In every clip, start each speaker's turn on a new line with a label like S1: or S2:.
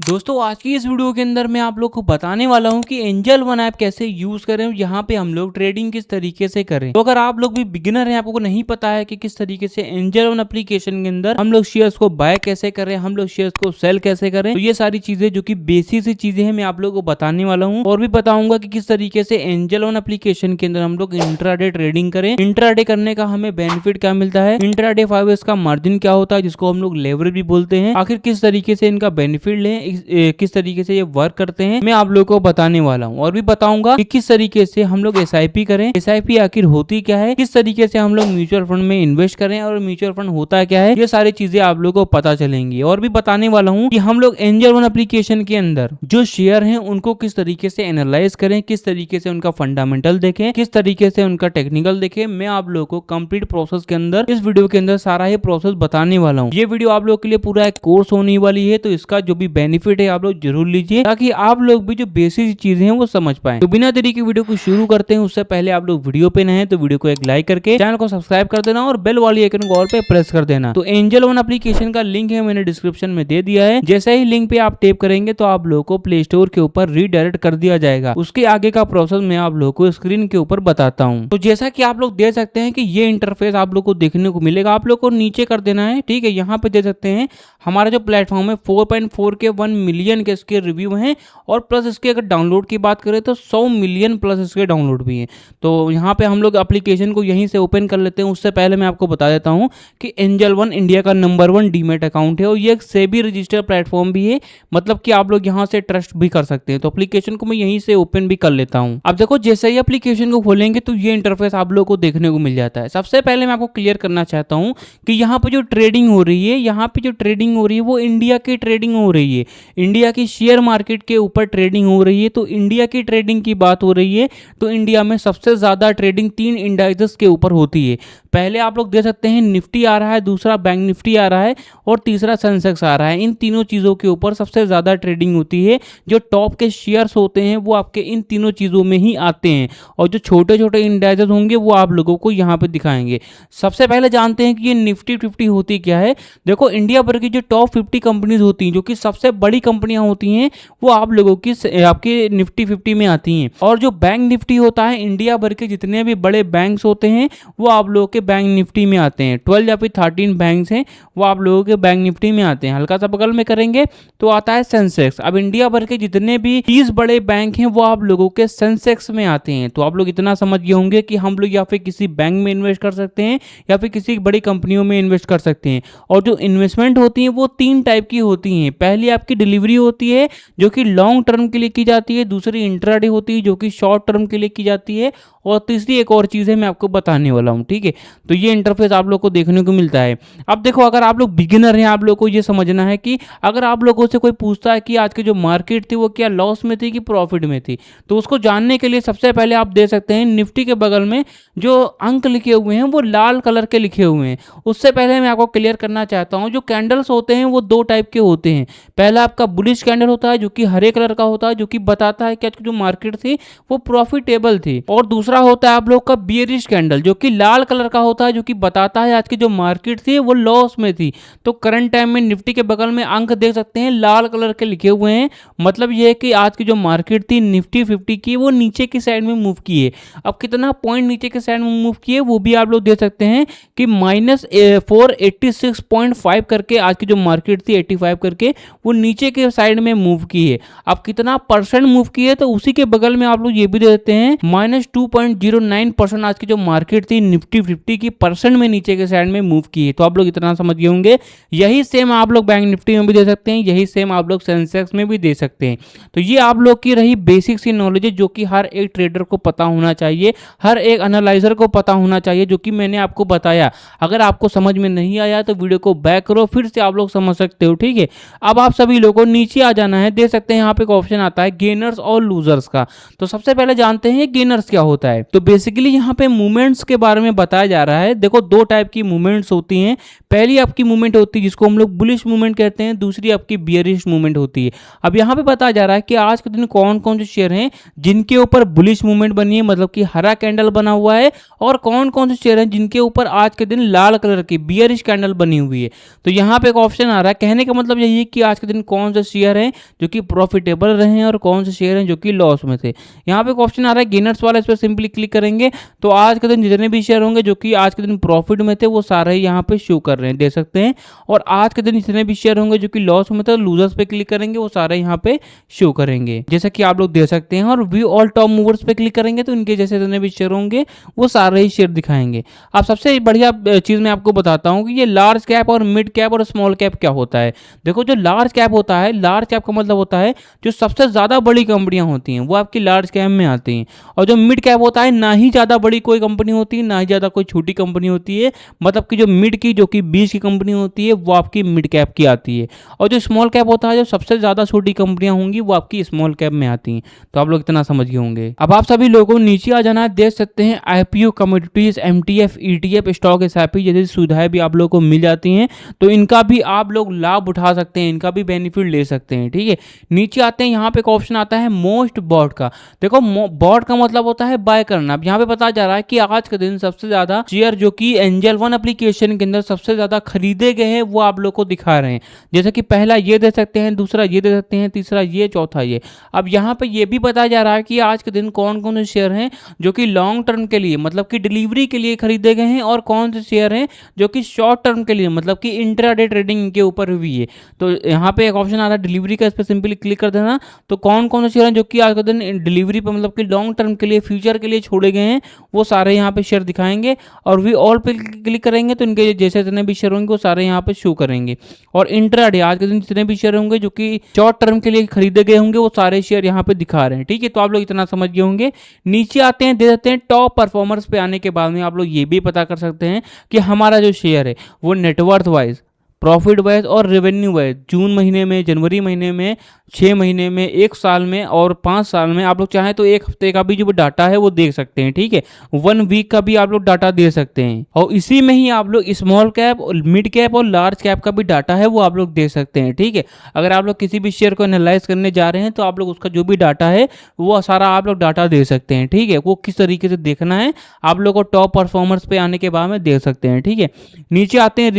S1: दोस्तों आज की इस वीडियो के अंदर मैं आप लोग को बताने वाला हूं कि एंजल वन ऐप कैसे यूज करें, यहाँ पे हम लोग ट्रेडिंग किस तरीके से करें। तो अगर आप लोग भी बिगिनर हैं, आपको नहीं पता है कि किस तरीके से एंजल वन एप्लीकेशन के अंदर हम लोग शेयर्स को बाय कैसे करें, हम लोग शेयर्स को सेल कैसे करें, तो ये सारी चीजें जो कि बेसिक सी चीजें हैं मैं आप लोग को बताने वाला हूँ। और भी बताऊंगा कि किस तरीके से एंजल वन एप्लीकेशन के अंदर हम लोग इंट्राडे ट्रेडिंग करें, इंट्राडे करने का हमें बेनिफिट क्या मिलता है, इंट्राडे 5 का मार्जिन क्या होता है जिसको हम लोग लेवरेज भी बोलते हैं, आखिर किस तरीके से इनका बेनिफिट लें, किस तरीके से ये वर्क करते हैं, मैं आप लोगों को बताने वाला हूँ। और भी बताऊंगा कि किस तरीके से हम लोग एसआईपी करें, एसआईपी आखिर होती क्या है, किस तरीके से हम लोग म्यूचुअल फंड में इन्वेस्ट करें और म्यूचुअल फंड होता क्या है, ये सारी चीजें आप लोगों को पता चलेंगी। और भी बताने वाला हूँ कि हम लोग एंजल वन एप्लीकेशन के अंदर जो शेयर हैं उनको किस तरीके से एनालाइज करें, किस तरीके से उनका फंडामेंटल देखें, किस तरीके से उनका टेक्निकल देखें, मैं आप लोगों को कंप्लीट प्रोसेस के अंदर इस वीडियो के अंदर सारा ही प्रोसेस बताने वाला हूँ। ये वीडियो आप लोगों के लिए पूरा एक कोर्स होने वाली है, तो इसका जो भी बेनिफिट है आप लोग जरूर लीजिए ताकि आप लोग भी जो बेसिक चीजें हैं वो समझ पाए। तो बिना देरी के वीडियो को शुरू करते हैं। उससे पहले आप लोग वीडियो पे नए हैं तो वीडियो को एक लाइक करके चैनल को सब्सक्राइब कर देना और बेल वाली आइकन को ऑल पे प्रेस कर देना। तो एंजल वन एप्लीकेशन का लिंक है मैंने डिस्क्रिप्शन में दे दिया है, जैसे ही लिंक पे आप टैप करेंगे तो आप लोगों को प्ले स्टोर के ऊपर रीडायरेक्ट कर दिया जाएगा। उसके आगे का प्रोसेस मैं आप लोगों को स्क्रीन के ऊपर बताता हूँ। तो जैसा कि आप लोग देख सकते हैं कि ये इंटरफेस आप लोग को देखने को मिलेगा, आप लोग को नीचे कर देना है, ठीक है। यहाँ पे दे सकते हैं हमारा जो प्लेटफॉर्म है 4.4 के 1 मिलियन के इसके रिव्यू हैं और प्लस इसके अगर डाउनलोड की बात करें तो 100 मिलियन प्लस इसके डाउनलोड भी हैं। तो यहाँ पे हम लोग एप्लीकेशन को यहीं से ओपन कर लेते हैं। उससे पहले मैं आपको बता देता हूँ कि एंजल वन इंडिया का नंबर 1 डीमेट अकाउंट है और ये एक सेबी रजिस्टर्ड प्लेटफॉर्म भी है, मतलब कि आप लोग यहाँ से ट्रस्ट भी कर सकते हैं। तो एप्लीकेशन को मैं यहीं से ओपन भी कर लेता हूँ। अब देखो जैसे ही एप्लीकेशन को खोलेंगे तो ये इंटरफेस आप लोग को देखने को मिल जाता है। सबसे पहले मैं आपको क्लियर करना चाहता हूँ कि यहाँ पे जो ट्रेडिंग हो रही है, यहाँ पे जो ट्रेडिंग हो रही है वो इंडिया की ट्रेडिंग हो रही है, इंडिया की शेयर मार्केट के ऊपर ट्रेडिंग हो रही है। तो इंडिया की ट्रेडिंग की बात हो रही है तो इंडिया में सबसे ज्यादा ट्रेडिंग 3 इंडाइसेस के ऊपर होती है। पहले आप लोग देख सकते हैं निफ्टी आ रहा है, दूसरा बैंक निफ्टी आ रहा है और तीसरा सेंसेक्स आ रहा है। इन तीनों चीजों के ऊपर सबसे ज्यादा ट्रेडिंग होती है। जो टॉप के शेयर्स होते हैं वो आपके इन तीनों चीजों में ही आते हैं और जो छोटे छोटे इंडाइसेस होंगे वो आप लोगों को यहाँ पे दिखाएंगे। सबसे पहले जानते हैं कि ये निफ्टी 50 होती क्या है। देखो इंडिया भर की जो टॉप 50 कंपनीज होती हैं, जो कि सबसे बड़ी कंपनियां होती हैं, वो आप लोगों की आपके निफ्टी 50 में आती हैं। और जो बैंक निफ्टी होता है, इंडिया भर के जितने भी बड़े बैंक्स होते हैं वो आप लोगों के बैंक निफ्टी में आते हैं। 12 या फिर 13 बैंक्स हैं वो आप लोगों के बैंक निफ्टी में आते हैं। हल्का सा बगल में करेंगे तो आता है सेंसेक्स। अब इंडिया भर के जितने भी 30 बड़े बैंक हैं वो आप लोगों के सेंसेक्स में आते हैं। तो आप लोग इतना समझ गए होंगे कि हम लोग या फिर किसी बैंक में इन्वेस्ट कर सकते हैं या फिर किसी बड़ी कंपनियों में इन्वेस्ट कर सकते हैं। और जो इन्वेस्टमेंट होती है वो 3 टाइप की होती हैं। पहली आपकी डिलीवरी होती है जो कि लॉन्ग टर्म के लिए की जाती है, दूसरी इंट्राडे होती है जो कि शॉर्ट टर्म के लिए की जाती है और तीसरी एक और चीज है मैं आपको बताने वाला हूं, ठीक है। तो ये इंटरफेस आप लोग को देखने को मिलता है। अब देखो अगर आप लोग बिगिनर हैं, आप लोग को ये समझना है कि अगर आप लोगों से कोई पूछता है कि आज की जो मार्केट थी वो क्या लॉस में थी कि प्रॉफिट में थी, तो उसको जानने के लिए सबसे पहले आप दे सकते हैं निफ्टी के बगल में जो अंक लिखे हुए हैं वो लाल कलर के लिखे हुए हैं। उससे पहले मैं आपको क्लियर करना चाहता हूं जो कैंडल्स होते हैं वो 2 टाइप के होते हैं। पहला आपका बुलिश कैंडल होता है जो कि हरे कलर का होता है, जो कि बताता है कि आज की जो मार्केट थी वो प्रॉफिटेबल थी। और दूसरा होता है आप लोग का बियरिश कैंडल जो कि लाल कलर का होता है, जो कि बताता है आज की जो मार्केट थी वो लॉस में थी। तो करंट टाइम में निफ्टी के बगल में अंक देख सकते हैं लाल कलर के लिखे हुए हैं, मतलब ये है कि आज की जो मार्केट थी निफ्टी 50 की वो नीचे की साइड में मूव की है। अब कितना पॉइंट नीचे की साइड में मूव किए वो भी आप लोग देख सकते हैं कि -486.5 करके आज की जो मार्केट थी 85 करके वो नीचे के साइड में मूव की है। अब कितना परसेंट मूव की है तो उसी के बगल में आप लोग ये भी देते हैं -2.09% आज की जो मार्केट थी निफ्टी 50 की परसेंट में नीचे के साइड में मूव की है। तो आप लोग इतना समझ गए होंगे। यही सेम आप लोग बैंक निफ्टी में भी दे सकते हैं, यही सेम आप लोग सेंसेक्स में भी दे सकते हैं। तो ये आप लोग की रही बेसिक सी नॉलेज है जो कि हर एक ट्रेडर को पता होना चाहिए, हर एक एनालाइजर को पता होना चाहिए, जो कि मैंने आपको बताया। अगर आपको समझ में नहीं आया तो वीडियो को बैक करो, फिर से आप लोग समझ सकते हो, ठीक है। अब आप सभी लोगों को नीचे आ जाना है, देख सकते हैं यहाँ पे एक ऑप्शन आता है गेनर्स और लूजर्स का। तो सबसे पहले जानते हैं गेनर्स क्या होता होता है। तो बेसिकली यहाँ पे मूवमेंट्स के बारे में बताया जा रहा है। देखो दो टाइप की मूवमेंट्स होती हैं। पहली आपकी मूवमेंट होती है जिसको हम लोग बुलिश मूवमेंट कहते हैं, दूसरी आपकी बियरिश मूवमेंट होती है। अब यहाँ पे बताया जा रहा है कि आज के दिन कौन कौन से शेयर हैं जिनके ऊपर बुलिश मूवमेंट बनी है, मतलब कि हरा कैंडल बना हुआ है, और कौन कौन से शेयर हैं जिनके ऊपर आज के दिन लाल कलर की बियरिश कैंडल बनी हुई है। तो यहाँ पे एक ऑप्शन आ रहा है। कहने का मतलब यही है कि आज के दिन कौन से शेयर हैं जो कि प्रॉफिटेबल रहे हैं और कौन से शेयर हैं जो कि लॉस में थे। यहाँ पे एक ऑप्शन आ रहा है गेनर्स वाला, इस पर सिंपली क्लिक करेंगे तो आज के दिन जितने भी शेयर होंगे जो कि आज के दिन प्रॉफिट में थे वो सारे यहाँ पे शो कर रहे हैं, देख सकते हैं। और आज के दिन जितने भी शेयर होंगे जो कि लॉस में थे, लूजर्स पे क्लिक करेंगे वो सारे यहाँ पे शो करेंगे, जैसा कि आप लोग देख सकते हैं। और व्यू ऑल टॉप मूवर्स पे क्लिक करेंगे तो इनके जैसे जितने भी शेयर होंगे वो सारे ही शेयर दिखाएंगे। अब सबसे बढ़िया चीज मैं आपको बताता हूँ कि ये लार्ज कैप और मिड कैप और स्मॉल कैप क्या होता है। देखो जो लार्ज कैप होता है, लार्ज कैप का मतलब होता है जो सबसे ज्यादा बड़ी कंपनियां होती हैं वो आपकी लार्ज कैप में आती हैं। और जो मिड कैप होता है, ना ही ज्यादा बड़ी कोई कंपनी होती है ना ही ज्यादा कोई छोटी कंपनी होती है, मतलब कि जो मिड की, जो कि 20 की कंपनी होती है वो आपकी मिड कैप की आती है। और जो स्मॉल कैप होता है, जो सबसे ज्यादा छोटी कंपनियां होंगी वो आपकी स्मॉल कैप में आती हैं। तो आप लोग इतना समझ गए होंगे। अब आप सभी लोगों को नीचे आ जाना है, देख सकते हैं IPO, commodities, MTF, ETF, stock SIP जैसी सुविधाएं भी आप लोगों को मिल जाती हैं। तो इनका भी आप लोग लाभ उठा सकते हैं, इनका भी बेनिफिट ले सकते हैं, ठीक है। नीचे आते हैं, यहाँ पे एक ऑप्शन आता है मोस्ट बॉट का। देखो बॉट का मतलब होता है बाय करना। अब यहाँ पे बताया जा रहा है कि आज के दिन सबसे ज्यादा शेयर जो कि एंजल वन एप्लीकेशन के अंदर सबसे ज्यादा खरीदे गए हैं वो आप लोग को दिखा रहे हैं। जैसे कि पहला ये दे सकते हैं, दूसरा ये दे सकते हैं, तीसरा ये, चौथा ये। अब यहाँ पे ये भी बताया जा रहा है कि आज के दिन कौन कौन से शेयर हैं जो कि लॉन्ग टर्म के लिए, मतलब कि डिलीवरी के लिए खरीदे गए हैं, और कौन से शेयर हैं जो कि शॉर्ट टर्म के लिए, मतलब कि इंट्राडे ट्रेडिंग के ऊपर हुई है। तो यहाँ पे एक ऑप्शन आ रहा है डिलीवरी का, इस पर सिंपली क्लिक कर देना। तो कौन कौन से शेयर हैं जो कि आज के दिन डिलीवरी पर, मतलब कि लॉन्ग टर्म के लिए, फ्यूचर के लिए छोड़े गए हैं, वो सारे यहाँ पे शेयर दिखाएंगे। और वी ऑल पे क्लिक करेंगे तो इनके जैसे जितने भी शेयर होंगे वो सारे यहाँ पे शो करेंगे। और इंट्राडे आज के दिन जितने भी शेयर होंगे जो कि शॉर्ट टर्म के लिए खरीदे गए होंगे वो सारे शेयर यहाँ पे दिखा रहे हैं, ठीक है। तो आप लोग इतना समझ गए होंगे। नीचे आते हैं, दे देते हैं टॉप परफॉर्मर्स पे आने के बाद में आप लोग ये भी पता कर सकते हैं कि हमारा जो शेयर है वो नेटवर्थ वाइज, प्रॉफिट वाइज और रेवेन्यू वाइज जून महीने में, जनवरी महीने में, 6 महीने में, 1 साल में और 5 साल में, आप लोग चाहें तो 1 हफ्ते का भी जो डाटा है वो देख सकते हैं, ठीक है। 1 वीक का भी आप लोग डाटा दे सकते हैं। और इसी में ही आप लोग स्मॉल कैप, मिड कैप और लार्ज कैप का भी डाटा है वो आप लोग दे सकते हैं, ठीक है। अगर आप लोग किसी भी शेयर को एनालाइज करने जा रहे हैं तो आप लोग उसका जो भी डाटा है वो सारा आप लोग डाटा दे सकते हैं, ठीक है। वो किस तरीके से देखना है आप लोग को टॉप परफॉर्मर्स पे आने के बाद में देख सकते हैं, ठीक है। नीचे आते हैं,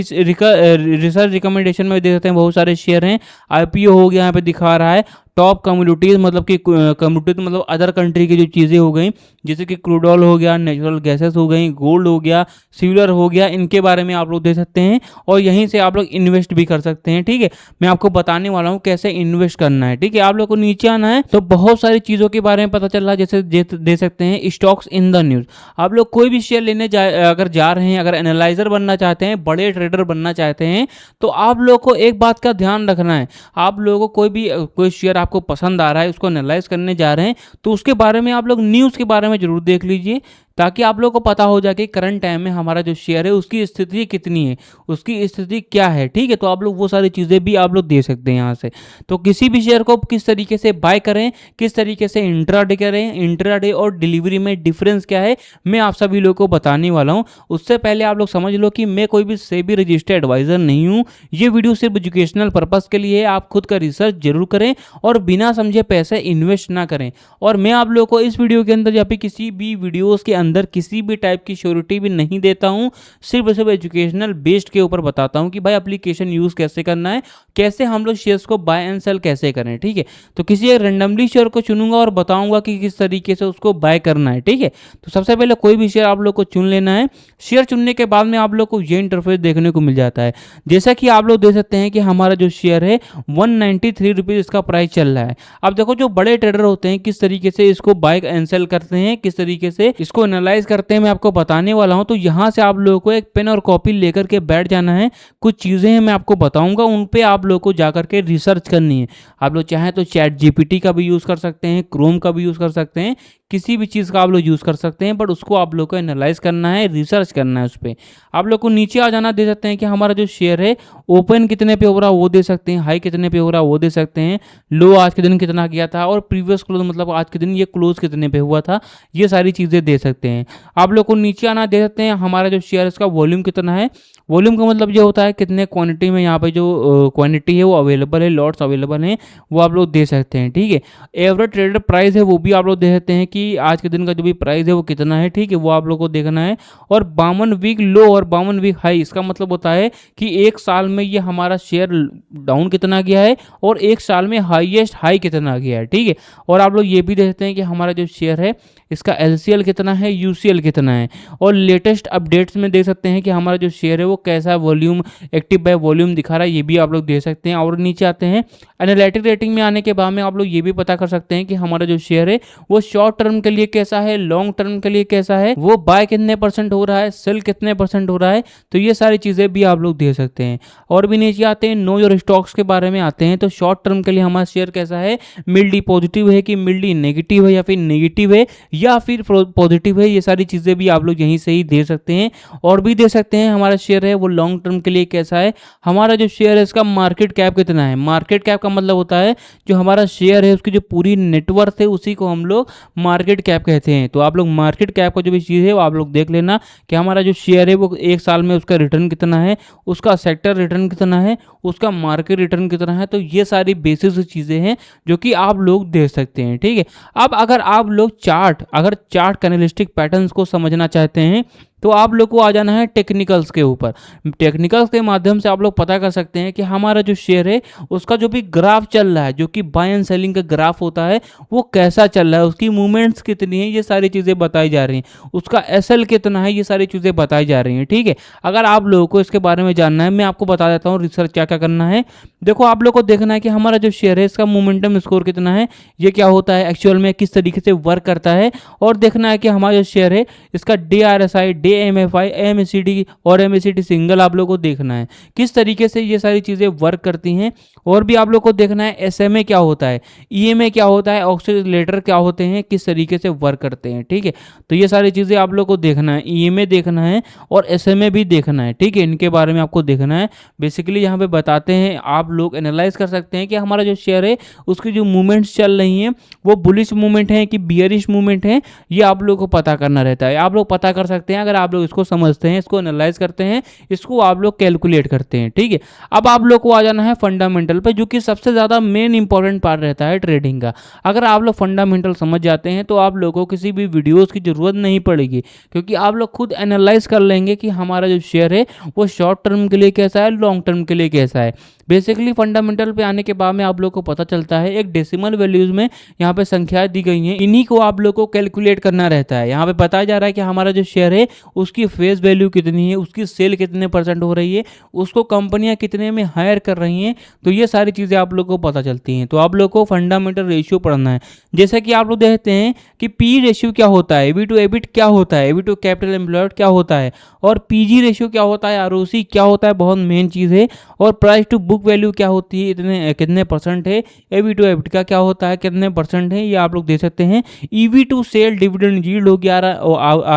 S1: रिसर्च रिकमेंडेशन में देख सकते हैं बहुत सारे शेयर हैं। आईपीओ हो गया, यहाँ पे दिखा रहा है। टॉप कम्युनिटीज, मतलब कि कम्युनिटी मतलब अदर कंट्री की जो चीज़ें हो गई, जैसे कि क्रूड ऑयल हो गया, नेचुरल गैसेस हो गई, गोल्ड हो गया, सिल्वर हो गया, इनके बारे में आप लोग देख सकते हैं। और यहीं से आप लोग इन्वेस्ट भी कर सकते हैं, ठीक है। मैं आपको बताने वाला हूँ कैसे इन्वेस्ट करना है, ठीक है। आप लोग को नीचे आना है तो बहुत सारी चीज़ों के बारे में पता चल रहा है, जैसे दे सकते हैं स्टॉक्स इन द न्यूज़। आप लोग कोई भी शेयर लेने अगर जा रहे हैं, अगर एनालाइजर बनना चाहते हैं, बड़े ट्रेडर बनना चाहते हैं, तो आप लोग को एक बात का ध्यान रखना है। आप लोगों को कोई शेयर आपको पसंद आ रहा है, उसको एनालाइज करने जा रहे हैं, तो उसके बारे में आप लोग न्यूज़ के बारे में जरूर देख लीजिए, ताकि आप लोगों को पता हो जाए कि करंट टाइम में हमारा जो शेयर है उसकी स्थिति कितनी है, उसकी स्थिति क्या है, ठीक है। तो आप लोग वो सारी चीज़ें भी आप लोग दे सकते हैं यहाँ से। तो किसी भी शेयर को किस तरीके से बाय करें, किस तरीके से इंट्राडे करें, इंट्राडे और डिलीवरी में डिफरेंस क्या है, मैं आप सभी लोगों को बताने वाला हूँ। उससे पहले आप लोग समझ लो कि मैं कोई भी सेबी रजिस्टर्ड एडवाइजर नहीं हूँ। ये वीडियो सिर्फ एजुकेशनल पर्पज़ के लिए है। आप खुद का रिसर्च जरूर करें और बिना समझे पैसे इन्वेस्ट ना करें। और मैं आप लोगों को इस वीडियो के अंदर या फिर किसी भी वीडियोज़ के अंदर किसी भी टाइप की श्योरिटी भी नहीं देता हूं, सिर्फ एजुकेशनल बेस्ड के ऊपर बताता हूं कि भाई एप्लीकेशन यूज कैसे करना है, कैसे हम लोग शेयर्स को बाय एंड सेल कैसे करें, ठीक है। तो किसी एक रैंडमली शेयर को चुनूंगा और बताऊंगा कि किस तरीके से उसको बाय करना है, ठीक है। तो सबसे पहले कोई भी शेयर आप लोग को चुन लेना है। शेयर चुनने के बाद में आप लोग को ये इंटरफेस देखने को मिल जाता है। जैसा कि आप लोग देख सकते हैं कि हमारा जो शेयर है 193 रुपीज़ इसका प्राइस चल रहा है। अब देखो जो बड़े ट्रेडर होते हैं किस तरीके से इसको बाय एंड सेल करते हैं, किस तरीके से इसको एनालाइज करते हैं, मैं आपको बताने वाला हूं। तो यहां से आप लोगों को एक पेन और कॉपी लेकर के बैठ जाना है। कुछ चीजें हैं मैं आपको बताऊंगा, उन पे आप लोगों को जाकर के रिसर्च करनी है। आप लोग चाहें तो चैट जीपीटी का भी यूज कर सकते हैं, क्रोम का भी यूज कर सकते हैं, किसी भी चीज़ का आप लोग यूज़ कर सकते हैं, बट उसको आप लोग को एनालाइज करना है, रिसर्च करना है उस पर। आप लोग को नीचे आ जाना, दे सकते हैं कि हमारा जो शेयर है ओपन कितने पे हो रहा है वो दे सकते हैं, हाई कितने पे हो रहा है वो दे सकते हैं, लो आज के दिन कितना गया था, और प्रीवियस क्लोज मतलब आज के दिन ये क्लोज कितने पे हुआ था, ये सारी चीज़ें दे सकते हैं। आप लोग को नीचे आना, दे सकते हैं हमारा जो शेयर है इसका वॉल्यूम कितना है। वॉल्यूम का मतलब ये होता है कितने क्वांटिटी में यहाँ पे जो क्वांटिटी है वो अवेलेबल है, लॉट्स अवेलेबल हैं, वो आप लोग दे सकते हैं। ठीक है, एवरेज ट्रेडर प्राइस है वो भी आप लोग दे सकते हैं कि आज के दिन का जो भी प्राइस है वो कितना है। ठीक है, वो आप लोग को देखना है। और 52 वीक लो और 52 वीक हाई, इसका मतलब होता है कि एक साल में ये हमारा शेयर डाउन कितना गया है और एक साल में हाईएस्ट हाई कितना गया है। ठीक है, और आप लोग ये भी देख सकते हैं कि हमारा जो शेयर है इसका LCL कितना है, UCL कितना है, और लेटेस्ट अपडेट्स में देख सकते हैं कि हमारा जो शेयर है वो कैसा वॉल्यूम, एक्टिव बाय वॉल्यूम दिखा रहा है, ये भी आप लोग देख सकते हैं। और नीचे आते हैं एनालिटिक रेटिंग में आने के बाद में आप लोग ये भी पता कर सकते हैं कि हमारा जो शेयर है वो शॉर्ट टर्म के लिए कैसा है, लॉन्ग टर्म के लिए कैसा है, वो बाय कितने % हो रहा है, सेल कितने % हो रहा है, तो ये सारी चीज़ें भी आप लोग देख सकते हैं। और भी नीचे आते हैं नो योर स्टॉक्स के बारे में आते हैं, तो शॉर्ट टर्म के लिए हमारा शेयर कैसा है, मिल्डी पॉजिटिव है कि मिल्डी नेगेटिव है या फिर नेगेटिव है या फिर पॉजिटिव है, ये सारी चीज़ें भी आप लोग यहीं से ही दे सकते हैं। और भी दे सकते हैं हमारा शेयर है वो लॉन्ग टर्म के लिए कैसा है, हमारा जो शेयर है इसका मार्केट कैप कितना है। मार्केट कैप का मतलब होता है जो हमारा शेयर है उसकी जो पूरी नेटवर्थ है उसी को हम लोग मार्केट कैप कहते हैं। तो आप लोग मार्केट कैप का जो भी चीज़ है वो आप लोग देख लेना कि हमारा जो शेयर है वो एक साल में उसका रिटर्न कितना है, उसका सेक्टर रिटर्न कितना है, उसका मार्केट रिटर्न कितना है। तो ये सारी बेसिक चीज़ें हैं जो कि आप लोग देख सकते हैं। ठीक है, अब अगर आप लोग चार्ट कैंडलस्टिक पैटर्न्स को समझना चाहते हैं तो आप लोग को आ जाना है टेक्निकल्स के ऊपर। टेक्निकल्स के माध्यम से आप लोग पता कर सकते हैं कि हमारा जो शेयर है उसका जो भी ग्राफ चल रहा है, जो कि बाय एंड सेलिंग का ग्राफ होता है, वो कैसा चल रहा है, उसकी मूवमेंट्स कितनी है, ये सारी चीज़ें बताई जा रही हैं, उसका SL कितना है, ये सारी चीज़ें बताई जा रही हैं। ठीक है, अगर आप लोगों को इसके बारे में जानना है मैं आपको बता देता हूँ रिसर्च क्या क्या करना है। देखो, आप लोग को देखना है कि हमारा जो शेयर है इसका मोमेंटम स्कोर कितना है, ये क्या होता है एक्चुअल में, किस तरीके से वर्क करता है, और देखना है कि हमारा जो शेयर है इसका DRSI, MFI, MACD और MACD सिंगल आप लोगों को देखना है किस तरीके से ये सारी चीज़ें वर्क करती हैं। और भी आप लोग को देखना है SMA क्या होता है, EMA क्या होता है, ऑक्सीलेटर क्या होते हैं, किस तरीके से वर्क करते हैं। ठीक है, तो ये सारी चीज़ें आप लोग को देखना है, EMA देखना है और SMA भी देखना है। ठीक है, इनके बारे में आपको देखना है। बेसिकली यहाँ पे बताते हैं, आप लोग एनालाइज कर सकते हैं कि हमारा जो शेयर है उसकी जो मूवमेंट्स चल रही हैं वो बुलिश मूवमेंट है कि बियरिश मूवमेंट है, ये आप लोग को पता करना रहता है। आप लोग पता कर सकते हैं अगर आप लोग इसको समझते हैं, इसको एनालाइज करते हैं, इसको आप लोग कैलकुलेट करते हैं। ठीक है, अब आप लोग को आ जाना है फंडामेंटल पे, जो कि सबसे ज़्यादा मेन इंपॉर्टेंट पार्ट रहता है ट्रेडिंग का। अगर आप लोग फंडामेंटल समझ जाते हैं तो आप लोगों को किसी भी वीडियोज़ की ज़रूरत नहीं पड़ेगी, क्योंकि आप लोग खुद एनालाइज कर लेंगे कि हमारा जो शेयर है वो शॉर्ट टर्म के लिए कैसा है, लॉन्ग टर्म के लिए कैसा है। बेसिकली फंडामेंटल पे आने के बाद में आप लोग को पता चलता है, एक डेसिमल वैल्यूज में यहाँ पे संख्याएं दी गई हैं, इन्हीं को आप लोग को कैलकुलेट करना रहता है। यहाँ पे बताया जा रहा है कि हमारा जो शेयर है उसकी फेस वैल्यू कितनी है, उसकी सेल कितने % हो रही है, उसको कंपनियां कितने में हायर कर रही हैं, तो ये सारी चीज़ें आप लोग को पता चलती हैं। तो आप लोग को फंडामेंटल रेशियो पढ़ना है। जैसे कि आप लोग देखते हैं कि पी रेशियो क्या होता है, EV to EBIT क्या होता है, EV to कैपिटल एम्प्लॉयड क्या होता है, और PG रेशियो क्या होता है, ROC क्या होता है, बहुत मेन चीज़ है, और प्राइस टू बुक वैल्यू क्या होती है, इतने कितने % है, EV to EBIT का क्या होता है, कितने % है, ये आप लोग दे सकते हैं। EV to sale dividend yield हो गया,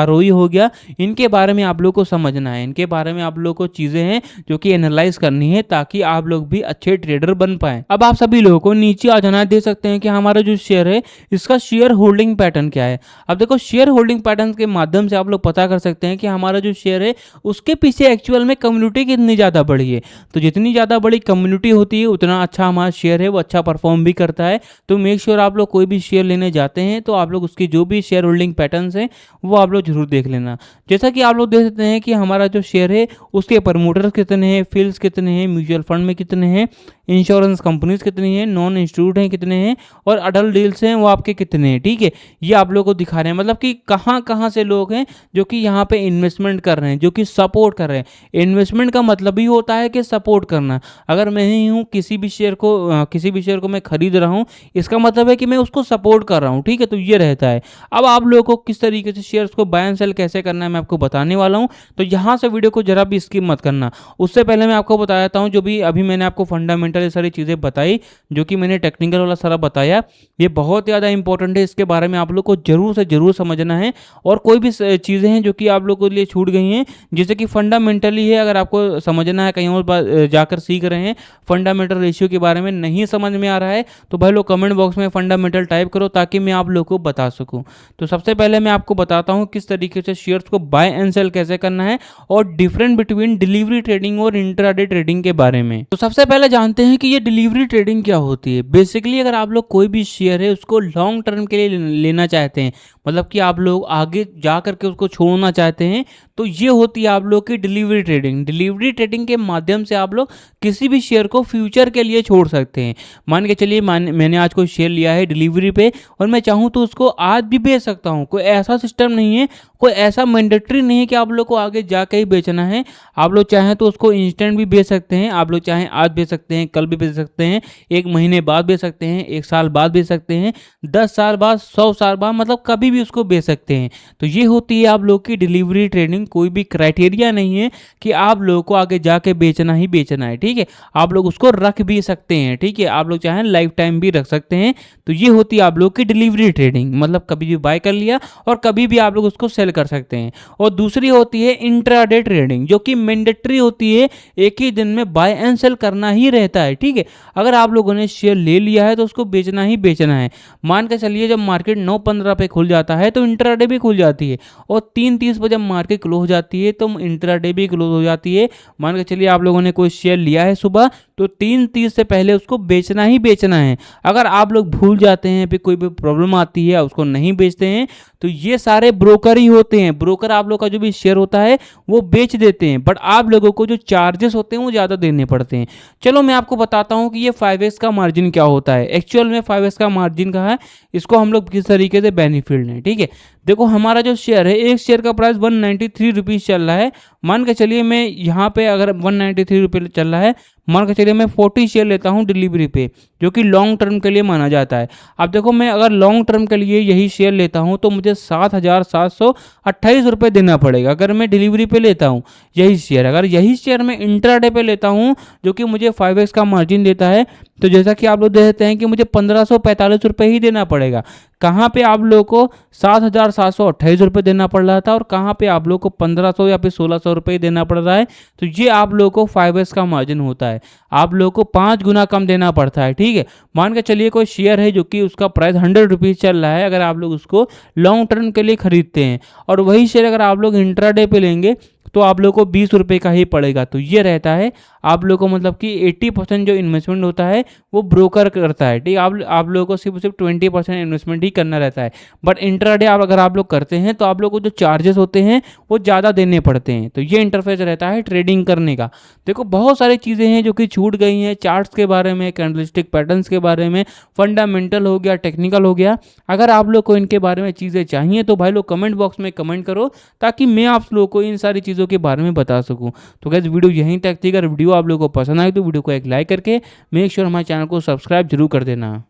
S1: ROE हो गया, इनके बारे में आप लोग को समझना है। इनके बारे में आप लोग को चीज़ें हैं जो कि एनालाइज करनी है ताकि आप लोग भी अच्छे ट्रेडर बन पाएं। अब आप सभी लोगों को नीचे आ जाना दे सकते हैं कि हमारा जो शेयर है इसका शेयर होल्डिंग पैटर्न क्या है। अब देखो, शेयर होल्डिंग पैटर्न के माध्यम से आप लोग पता कर सकते हैं कि हमारा जो शेयर है उसके पीछे एक्चुअल में कम्युनिटी कितनी ज़्यादा बड़ी है। तो जितनी ज़्यादा बड़ी कम्युनिटी होती है उतना अच्छा हमारा शेयर है वो अच्छा परफॉर्म भी करता है। तो मेक श्योर आप लोग कोई भी शेयर लेने जाते हैं तो आप लोग उसकी जो भी शेयर होल्डिंग पैटर्न्स हैं वो आप लोग जरूर देख लेना। जैसा कि आप लोग देख सकते हैं कि हमारा जो शेयर है उसके प्रमोटर्स कितने हैं, फील्ड्स कितने हैं, म्यूचुअल फंड में कितने हैं, इंश्योरेंस कंपनीज कितनी हैं, नॉन इंस्टीट्यूट हैं कितने हैं, और अडल्ट डील्स हैं वो आपके कितने हैं। ठीक है, ये आप लोगों को दिखा रहे हैं, मतलब कि कहाँ कहाँ से लोग हैं जो कि यहाँ पे इन्वेस्टमेंट कर रहे हैं, जो कि सपोर्ट कर रहे हैं। इन्वेस्टमेंट का मतलब ही होता है कि सपोर्ट करना। अगर मैं ही हूँ किसी भी शेयर को मैं खरीद रहा हूँ, इसका मतलब है कि मैं उसको सपोर्ट कर रहा हूँ। ठीक है, तो ये रहता है। अब आप लोगों को किस तरीके से शेयर्स को बाय एंड सेल कैसे करना है मैं आपको बताने वाला हूँ, तो यहाँ से वीडियो को जरा भी स्किप मत करना। उससे पहले मैं आपको बता देता हूँ, जो भी अभी मैंने आपको फंडामेंटल टेक्निकल सारी चीज़ें बताई, जो कि मैंने टेक्निकल वाला सारा बताया, ये बहुत ज़्यादा इंपॉर्टेंट है। इसके बारे में आप लोग को ज़रूर से ज़रूर समझना है। और कोई भी चीज़ें हैं जो कि आप लोगों के लिए छूट गई हैं, जैसे कि फंडामेंटली है, अगर आपको समझना है, कहीं और जाकर सीख रहे हैं, फंडामेंटल रेशियो के बारे में नहीं समझ में आ रहा है, तो भाई लोग कमेंट बॉक्स में फंडामेंटल टाइप करो ताकि मैं आप लोग को बता सकूं। तो सबसे पहले मैं आपको बताता हूं किस तरीके से शेयर्स को बाय एंड सेल कैसे करना है, और डिफरेंट बिटवीन डिलीवरी ट्रेडिंग और इंट्राडे ट्रेडिंग के बारे में। तो सबसे पहले जानते हैं कि ये डिलीवरी ट्रेडिंग क्या होती है। बेसिकली अगर आप लोग कोई भी शेयर है उसको लॉन्ग टर्म के लिए लेना चाहते हैं, मतलब कि आप लोग आगे जा करके उसको छोड़ना चाहते हैं, तो ये होती है आप लोग की डिलीवरी ट्रेडिंग। डिलीवरी ट्रेडिंग के माध्यम से आप लोग किसी भी शेयर को फ्यूचर के लिए छोड़ सकते हैं। मान के चलिए मैंने आज कोई शेयर लिया है डिलीवरी पे, और मैं चाहूँ तो उसको आज भी बेच सकता हूँ। कोई ऐसा सिस्टम नहीं है, कोई ऐसा मैंडेटरी नहीं है कि आप लोग को आगे जाके ही बेचना है। आप लोग चाहें तो उसको इंस्टेंट भी बेच सकते हैं, आप लोग चाहें आज बेच सकते हैं, कल भी बेच सकते हैं, 1 महीने बाद बेच सकते हैं, 1 साल बाद बेच सकते हैं, 10 साल बाद, 100 साल बाद, मतलब कभी भी उसको बेच सकते हैं। तो ये होती है आप लोग की डिलीवरी ट्रेडिंग। कोई भी क्राइटेरिया नहीं है कि आप लोगों को आगे जाके बेचना ही बेचना है, ठीक है। आप लोग उसको रख भी सकते हैं, ठीक है, आप लोग चाहें लाइफ टाइम भी रख सकते हैं। तो ये होती है आप लोग की डिलीवरी ट्रेडिंग, मतलब कभी भी बाय कर लिया और कभी भी आप लोग उसको सेल कर सकते हैं। और दूसरी होती है इंट्राडे ट्रेडिंग, जो कि मैंडेटरी होती है, एक ही दिन में बाय एंड सेल करना ही रहता है, ठीक है। अगर आप लोगों ने शेयर ले लिया है तो उसको बेचना ही बेचना है। मान के चलिए जब मार्केट 9:15 पे खुल जाता है तो इंट्राडे भी खुल जाती है, और 3:30 पर जब मार्केट क्लोज हो जाती है तो इंट्राडे भी क्लोज हो जाती है। मान के चलिए आप लोगों ने कोई शेयर लिया है सुबह, तो 3:30 से पहले उसको बेचना ही बेचना है। अगर आप लोग भूल जाते हैं, फिर कोई भी प्रॉब्लम आती है, उसको नहीं बेचते हैं, तो ये सारे ब्रोकर ही होते हैं। ब्रोकर आप लोग का जो भी शेयर होता है वो बेच देते हैं, बट आप लोगों को जो चार्जेस होते हैं वो ज़्यादा देने पड़ते हैं। चलो मैं आपको बताता हूँ कि ये 5x का मार्जिन क्या होता है। एक्चुअल में 5x का मार्जिन का है, इसको हम लोग किस तरीके से बेनिफिट लें, ठीक है। देखो हमारा जो शेयर है, एक शेयर का प्राइस 193 रुपीज़ चल रहा है। मान के चलिए मैं यहाँ पे अगर 193 रुपये चल रहा है, मान के चलिए मैं 40 शेयर लेता हूँ डिलीवरी पे, जो कि लॉन्ग टर्म के लिए माना जाता है। अब देखो मैं अगर लॉन्ग टर्म के लिए यही शेयर लेता हूँ तो मुझे 7,728 रुपये देना पड़ेगा अगर मैं डिलीवरी पे लेता हूँ यही शेयर। अगर यही शेयर मैं इंट्राडे पे लेता हूँ जो कि मुझे 5x का मार्जिन देता है, तो जैसा कि आप लोग देखते हैं कि मुझे 1,545 रुपये ही देना पड़ेगा। कहाँ पे आप लोगों को 7,728 रुपये देना पड़ रहा था और कहाँ पे आप लोगों को 1,500 या फिर 1,600 रुपये देना पड़ रहा है। तो ये आप लोगों को 5x का मार्जिन होता है, आप लोगों को 5 गुना कम देना पड़ता है, ठीक है। मान के चलिए कोई शेयर है जो कि उसका प्राइस 100 रुपीज़ चल रहा है, अगर आप लोग उसको लॉन्ग टर्म के लिए खरीदते हैं, और वही शेयर अगर आप लोग इंट्राडे पे लेंगे तो आप लोगों को 20 रुपये का ही पड़ेगा। तो ये रहता है आप लोगों को, मतलब कि 80% जो इन्वेस्टमेंट होता है वो ब्रोकर करता है, ठीक है। आप लोगों को सिर्फ 20% इन्वेस्टमेंट ही करना रहता है। बट इंट्राडे अगर आप लोग करते हैं तो आप लोगों को जो चार्जेस होते हैं वो ज़्यादा देने पड़ते हैं। तो ये इंटरफेस रहता है ट्रेडिंग करने का। देखो बहुत सारी चीज़ें हैं जो कि छूट गई हैं, चार्ट्स के बारे में, कैंडलस्टिक पैटर्न्स के बारे में, फंडामेंटल हो गया, टेक्निकल हो गया। अगर आप लोग को इनके बारे में चीज़ें चाहिए तो भाई लोग कमेंट बॉक्स में कमेंट करो, ताकि मैं आप लोगों को इन सारी चीज़ों के बारे में बता सकूं। तो गाइस वीडियो यहीं तक थी। अगर वीडियो आप लोगों को पसंद आए तो वीडियो को एक लाइक करके मेक श्योर हमारे चैनल को सब्सक्राइब जरूर कर देना।